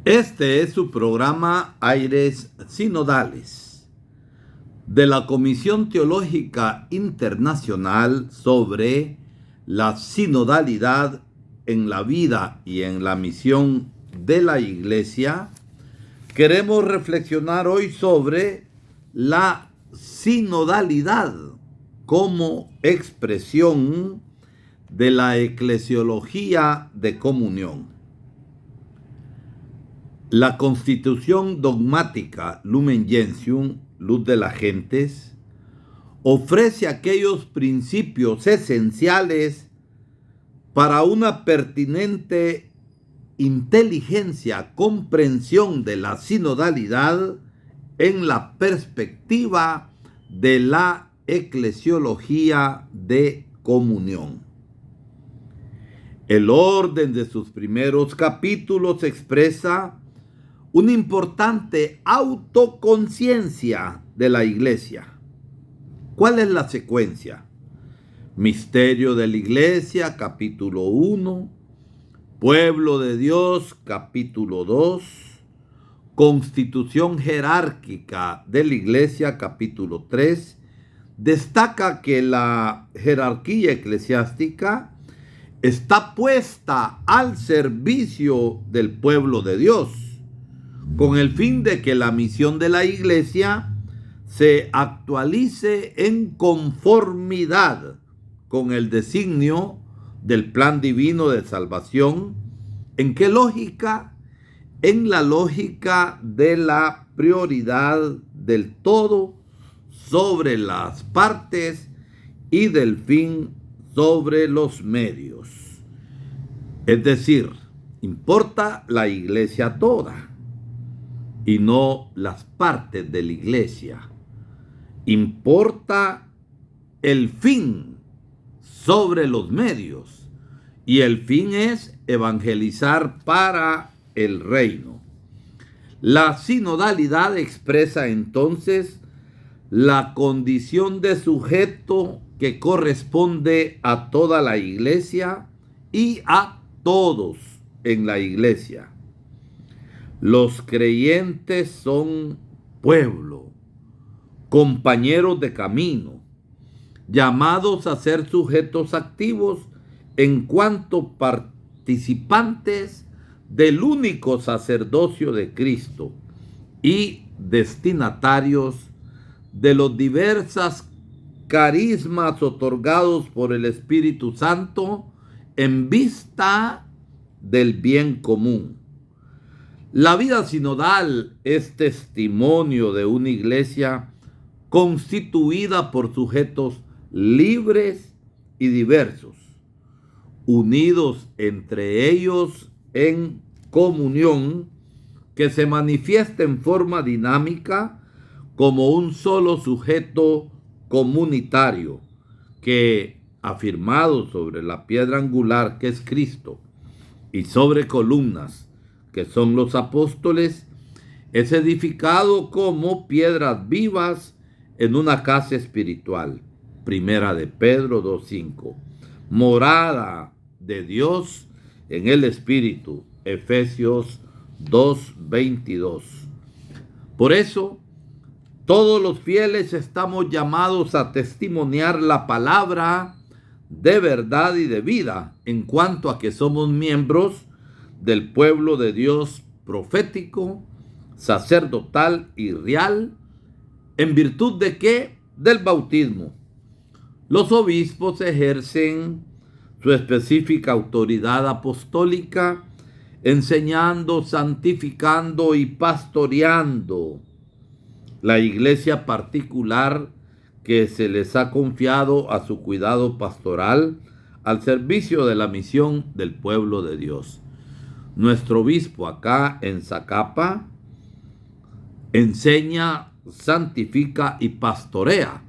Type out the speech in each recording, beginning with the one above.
Este es su programa Aires Sinodales de la Comisión Teológica Internacional sobre la sinodalidad en la vida y en la misión de la Iglesia. Queremos reflexionar hoy sobre la sinodalidad como expresión de la eclesiología de comunión. La Constitución Dogmática Lumen Gentium, Luz de las Gentes, ofrece aquellos principios esenciales para una pertinente comprensión de la sinodalidad en la perspectiva de la eclesiología de comunión. El orden de sus primeros capítulos expresa una importante autoconciencia de la Iglesia. ¿Cuál es la secuencia? Misterio de la Iglesia, capítulo 1. Pueblo de Dios, capítulo 2. Constitución jerárquica de la Iglesia, capítulo 3. Destaca que la jerarquía eclesiástica está puesta al servicio del pueblo de Dios, con el fin de que la misión de la Iglesia se actualice en conformidad con el designio del plan divino de salvación. ¿En qué lógica? En la lógica de la prioridad del todo sobre las partes y del fin sobre los medios. Es decir, importa la Iglesia toda y no las partes de la Iglesia. Importa el fin sobre los medios, y el fin es evangelizar para el reino. La sinodalidad expresa entonces la condición de sujeto que corresponde a toda la Iglesia y a todos en la Iglesia. Los creyentes son pueblo, compañeros de camino, llamados a ser sujetos activos en cuanto participantes del único sacerdocio de Cristo y destinatarios de los diversos carismas otorgados por el Espíritu Santo en vista del bien común. La vida sinodal es testimonio de una iglesia constituida por sujetos libres y diversos, unidos entre ellos en comunión que se manifiesta en forma dinámica como un solo sujeto comunitario que, afirmado sobre la piedra angular que es Cristo y sobre columnas que son los apóstoles, es edificado como piedras vivas en una casa espiritual. Primera de Pedro 2:5. Morada de Dios en el Espíritu. Efesios 2:22. Por eso, todos los fieles estamos llamados a testimoniar la palabra de verdad y de vida en cuanto a que somos miembros del pueblo de Dios profético, sacerdotal y real. ¿En virtud de qué? Del bautismo. Los obispos ejercen su específica autoridad apostólica, enseñando, santificando y pastoreando la iglesia particular que se les ha confiado a su cuidado pastoral al servicio de la misión del pueblo de Dios. Nuestro obispo acá en Zacapa enseña, santifica y pastorea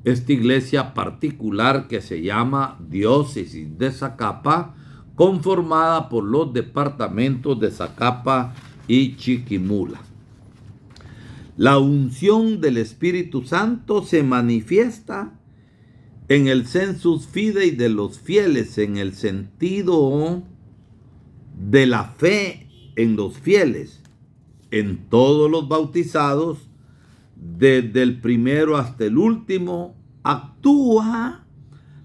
esta iglesia particular que se llama Diócesis de Zacapa, conformada por los departamentos de Zacapa y Chiquimula. La unción del Espíritu Santo se manifiesta en el sensus fidei de los fieles, en el sentido de la fe en los fieles, en todos los bautizados, desde el primero hasta el último, actúa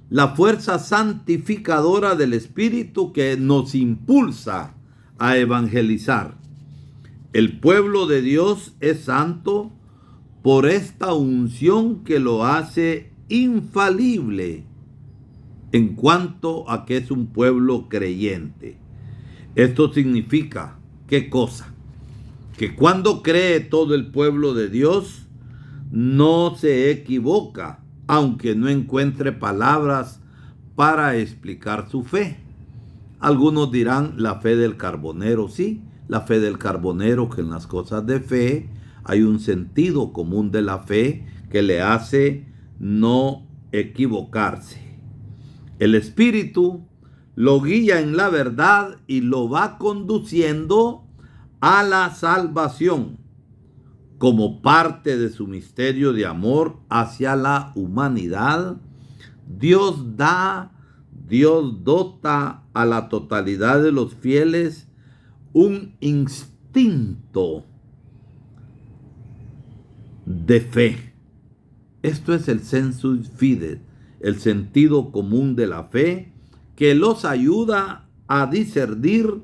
la fuerza santificadora del Espíritu que nos impulsa a evangelizar. El pueblo de Dios es santo por esta unción que lo hace infalible en cuanto a que es un pueblo creyente. Esto significa, ¿qué cosa? Que cuando cree todo el pueblo de Dios, no se equivoca, aunque no encuentre palabras para explicar su fe. Algunos dirán la fe del carbonero, sí, la fe del carbonero, que en las cosas de fe hay un sentido común de la fe que le hace no equivocarse. El Espíritu lo guía en la verdad y lo va conduciendo a la salvación como parte de su misterio de amor hacia la humanidad. Dios dota a la totalidad de los fieles un instinto de fe. Esto es el sensus fide, el sentido común de la fe, que los ayuda a discernir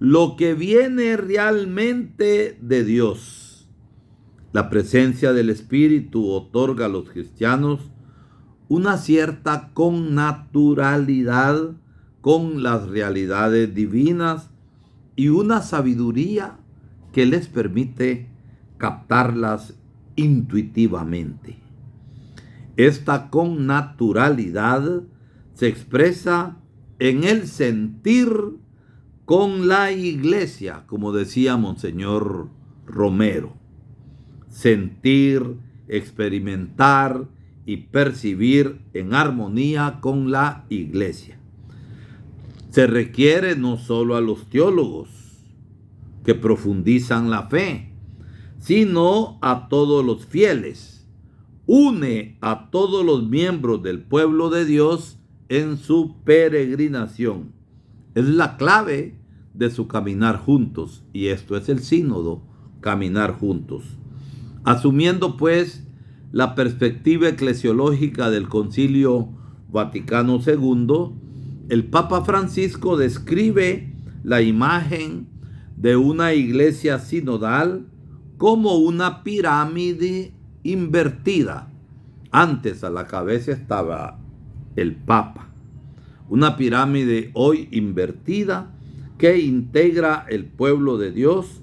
lo que viene realmente de Dios. La presencia del Espíritu otorga a los cristianos una cierta connaturalidad con las realidades divinas y una sabiduría que les permite captarlas intuitivamente. Esta connaturalidad se expresa en el sentir con la iglesia, como decía Monseñor Romero. Sentir, experimentar y percibir en armonía con la iglesia. Se requiere no solo a los teólogos que profundizan la fe, sino a todos los fieles. Une a todos los miembros del pueblo de Dios en su peregrinación. Es la clave de su caminar juntos, y esto es el sínodo, caminar juntos. Asumiendo pues la perspectiva eclesiológica del Concilio Vaticano II, el Papa Francisco describe la imagen de una iglesia sinodal como una pirámide invertida. Antes a la cabeza estaba el Papa. Una pirámide hoy invertida que integra el pueblo de Dios,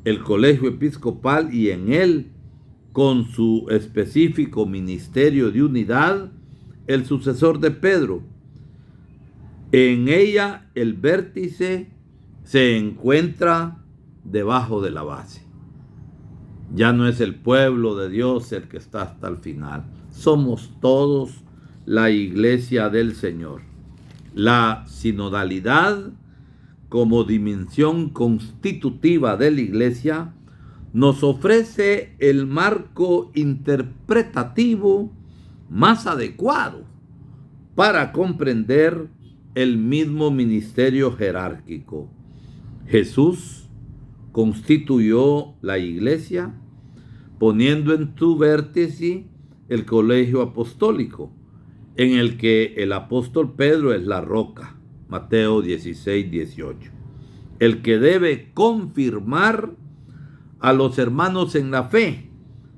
el colegio episcopal y en él, con su específico ministerio de unidad, el sucesor de Pedro. En ella el vértice se encuentra debajo de la base. Ya no es el pueblo de Dios el que está hasta el final. Somos todos la iglesia del Señor. La sinodalidad, como dimensión constitutiva de la iglesia, nos ofrece el marco interpretativo más adecuado para comprender el mismo ministerio jerárquico. Jesús constituyó la iglesia poniendo en su vértice el colegio apostólico, en el que el apóstol Pedro es la roca, Mateo 16, 18, el que debe confirmar a los hermanos en la fe,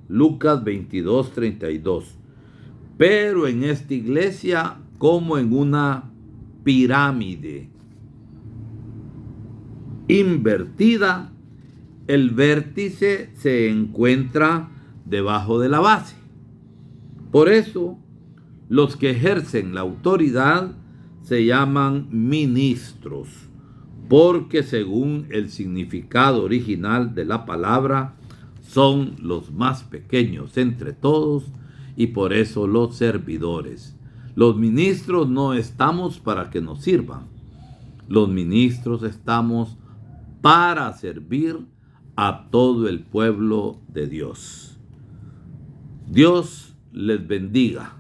Lucas 22, 32. Pero en esta iglesia, como en una pirámide invertida, el vértice se encuentra debajo de la base. Por eso, los que ejercen la autoridad se llaman ministros, porque según el significado original de la palabra, son los más pequeños entre todos y por eso los servidores. Los ministros no estamos para que nos sirvan. Los ministros estamos para servir a todo el pueblo de Dios. Dios les bendiga.